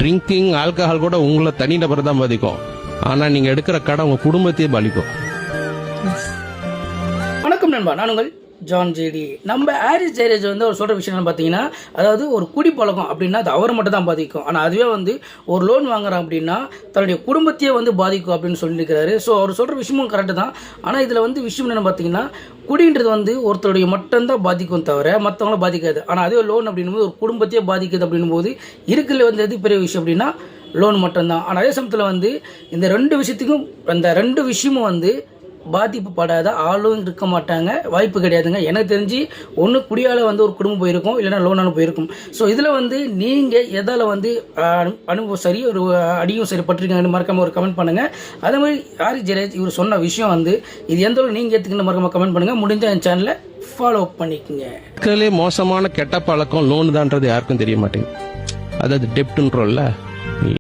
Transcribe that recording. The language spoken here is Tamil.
ட்ரிங்கிங் ஆல்கஹால் கூட உங்களை தனிநபர் தான் பாதிக்கும். ஆனால் நீங்கள் எடுக்கிற கடன் உங்கள் குடும்பத்தையே பாதிக்கும். வணக்கம் நண்பா, நான் உங்கள் ஜான் ஜேடி. நம்ம ஹாரிஸ் ஜெயராஜ் வந்து அவர் சொல்கிற விஷயம் பார்த்தீங்கன்னா, அதாவது ஒரு குடி பழக்கம் அப்படின்னா அது அவரை மட்டும் தான் பாதிக்கும். ஆனால் அதுவே வந்து ஒரு லோன் வாங்குறான் அப்படின்னா தன்னுடைய குடும்பத்தையே வந்து பாதிக்கும் அப்படின்னு சொல்லியிருக்கிறாரு. ஸோ அவர் சொல்கிற விஷயமும் கரெக்டு தான். ஆனால் இதில் வந்து விஷயம் என்ன பார்த்தீங்கன்னா, குடின்றது வந்து ஒருத்தருடைய மட்டும்தான் பாதிக்கும் தவிர மற்றவங்கள பாதிக்காது. ஆனால் அதே லோன் அப்படின்னும் போது ஒரு குடும்பத்தையே பாதிக்குது அப்படின்னும் போது இருக்கிறதுல வந்து எது பெரிய விஷயம் அப்படின்னா லோன் மட்டும்தான். ஆனால் அதே சமயத்தில் வந்து இந்த ரெண்டு விஷயமும் வந்து பாதிப்பு படாத ஆளும் இருக்க மாட்டாங்க, வாய்ப்பு கிடையாதுங்க. எனக்கு தெரிஞ்சு ஒன்று குடியால் வந்து ஒரு குடும்பம் போயிருக்கும், இல்லைனா லோனாலும் போயிருக்கும். ஸோ இதில் வந்து நீங்கள் எதால் வந்து அனுபவம் சரி ஒரு அடியும் சரி பட்டிருக்கீங்கன்னு மறக்காமல் ஒரு கமெண்ட் பண்ணுங்கள். அதே மாதிரி ஹாரிஸ் ஜெயராஜ் இவர் சொன்ன விஷயம் வந்து இது எந்த அளவு நீங்கள் ஏற்றுக்கணும் மறக்காமல் கமெண்ட் பண்ணுங்கள். முடிஞ்ச என் சேனலை ஃபாலோ பண்ணிக்கோங்க. மக்களே மோசமான கெட்ட பழக்கம் லோன் தான்றது யாருக்கும் தெரிய மாட்டேங்குது. அதாவது டெப்ட்ன்றோம்ல,